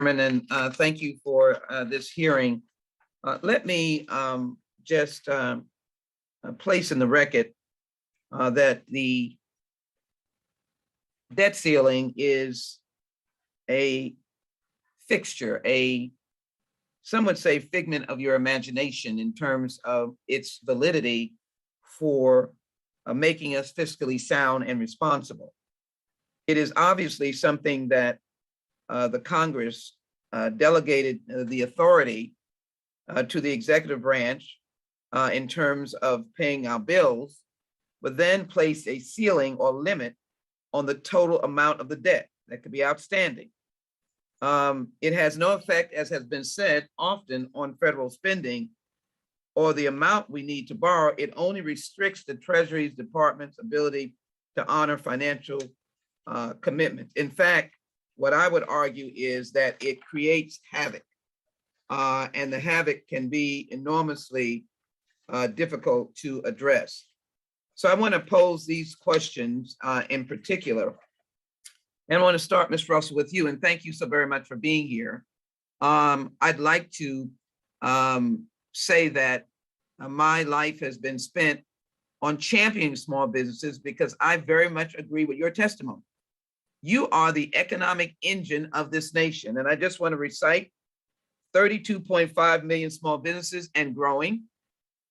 And thank you for this hearing. Let me just place in the record that the debt ceiling is a fixture, some would say figment of your imagination in terms of its validity for making us fiscally sound and responsible. It is obviously something that the Congress delegated the authority to the executive branch in terms of paying our bills, but then placed a ceiling or limit on the total amount of the debt that could be outstanding. It has no effect, as has been said often, on federal spending or the amount we need to borrow. It only restricts the Treasury Department's ability to honor financial commitments. In fact, what I would argue is that it creates havoc, and the havoc can be enormously difficult to address. So I want to pose these questions in particular. And I want to start, Ms. Russell, with you, and thank you so very much for being here. I'd like to say that my life has been spent on championing small businesses because I very much agree with your testimony. You are the economic engine of this nation. And I just want to recite 32.5 million small businesses and growing,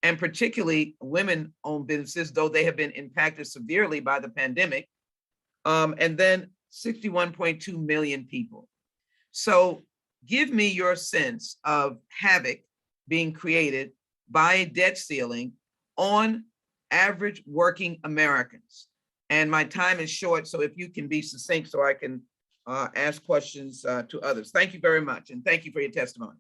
and particularly women-owned businesses, though they have been impacted severely by the pandemic, and then 61.2 million people. So give me your sense of havoc being created by a debt ceiling on average working Americans. And my time is short, so if you can be succinct so I can ask questions to others. Thank you very much, and thank you for your testimony.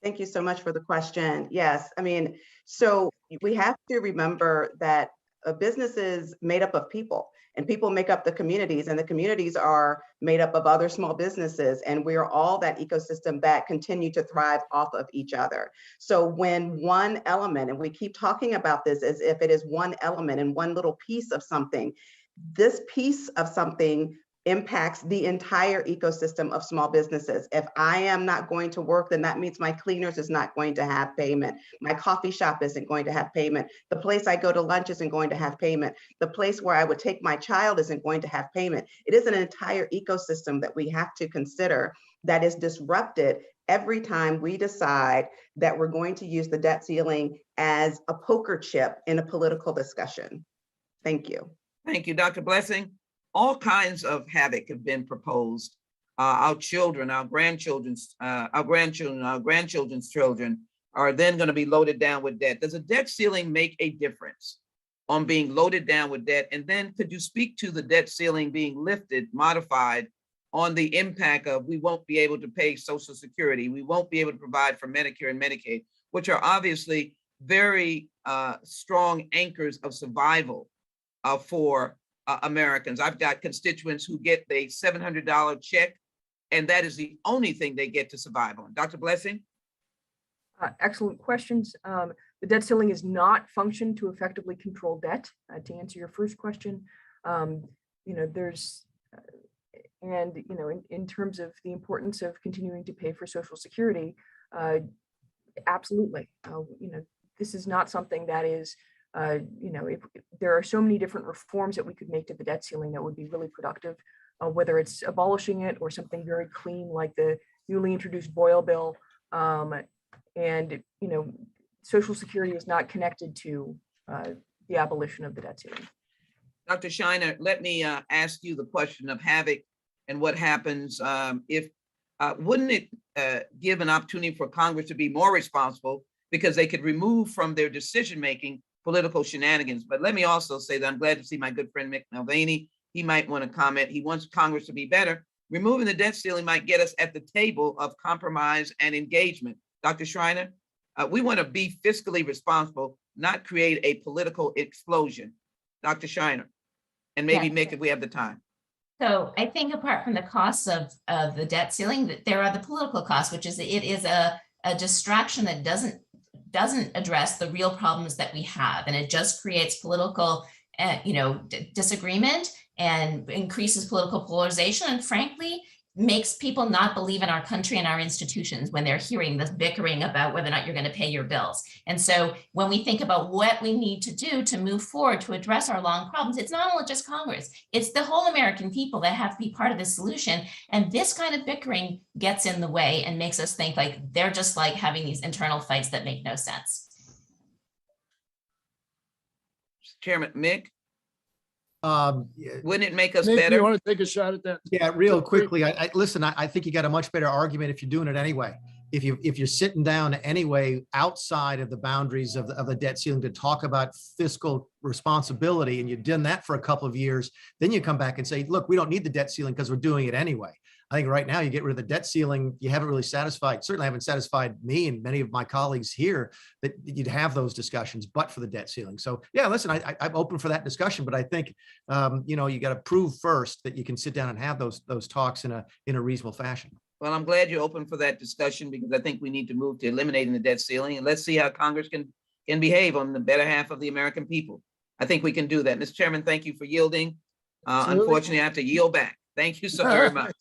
Thank you so much for the question. Yes, I mean, so we have to remember that a business is made up of people, and people make up the communities, and the communities are made up of other small businesses, and we are all that ecosystem that continue to thrive off of each other. So when one element, and we keep talking about this as if it is one element and one little piece of something, this piece of something impacts the entire ecosystem of small businesses. If I am not going to work, then that means my cleaners is not going to have payment. My coffee shop isn't going to have payment. The place I go to lunch isn't going to have payment. The place where I would take my child isn't going to have payment. It is an entire ecosystem that we have to consider that is disrupted every time we decide that we're going to use the debt ceiling as a poker chip in a political discussion. Thank you. Thank you, Dr. Blessing. All kinds of havoc have been proposed. Our children, our grandchildren's children are then going to be loaded down with debt. Does a debt ceiling make a difference on being loaded down with debt? And then could you speak to the debt ceiling being lifted, modified on the impact of we won't be able to pay Social Security, we won't be able to provide for Medicare and Medicaid, which are obviously very strong anchors of survival for Americans. I've got constituents who get a $700 check, and that is the only thing they get to survive on. Dr. Blessing? Excellent questions. The debt ceiling is not functioned to effectively control debt. To answer your first question, there's, in terms of the importance of continuing to pay for Social Security, absolutely. This is not something that is if there are so many different reforms that we could make to the debt ceiling that would be really productive, whether it's abolishing it or something very clean like the newly introduced Boyle bill. Social Security is not connected to the abolition of the debt ceiling. Dr. Shiner, let me ask you the question of havoc and what happens if, wouldn't it give an opportunity for Congress to be more responsible because they could remove from their decision-making political shenanigans? But let me also say that I'm glad to see my good friend Mick Mulvaney. He might want to comment. He wants Congress to be better. Removing the debt ceiling might get us at the table of compromise and engagement. Dr. Schreiner, we want to be fiscally responsible, not create a political explosion. Dr. Schreiner, and maybe Mick, if we have the time. So I think apart from the costs of the debt ceiling, that there are the political costs, which is it is a distraction that doesn't address the real problems that we have, and it just creates political disagreement and increases political polarization, and frankly makes people not believe in our country and our institutions when they're hearing this bickering about whether or not you're going to pay your bills. And so when we think about what we need to do to move forward to address our long problems, it's not only just Congress, it's the whole American people that have to be part of the solution. And this kind of bickering gets in the way and makes us think like they're just like having these internal fights that make no sense. Chairman Mick, Yeah, wouldn't it make us Nick, you better? want to take a shot at that? yeah, real quickly, listen, I think you got a much better argument if you're doing it anyway. If you're sitting down anyway, outside of the boundaries of the debt ceiling to talk about fiscal responsibility, and you've done that for a couple of years, then you come back and say, look, we don't need the debt ceiling because we're doing it anyway. I think right now you get rid of the debt ceiling, you haven't really satisfied, certainly haven't satisfied me and many of my colleagues here that you'd have those discussions, but for the debt ceiling. So yeah, listen, I'm open for that discussion, but I think, you know, you got to prove first that you can sit down and have those talks in a reasonable fashion. Well, I'm glad you're open for that discussion because I think we need to move to eliminating the debt ceiling, and let's see how Congress can behave on the better half of the American people. I think we can do that. Mr. Chairman, thank you for yielding. Absolutely. Unfortunately, I have to yield back. Thank you so very much.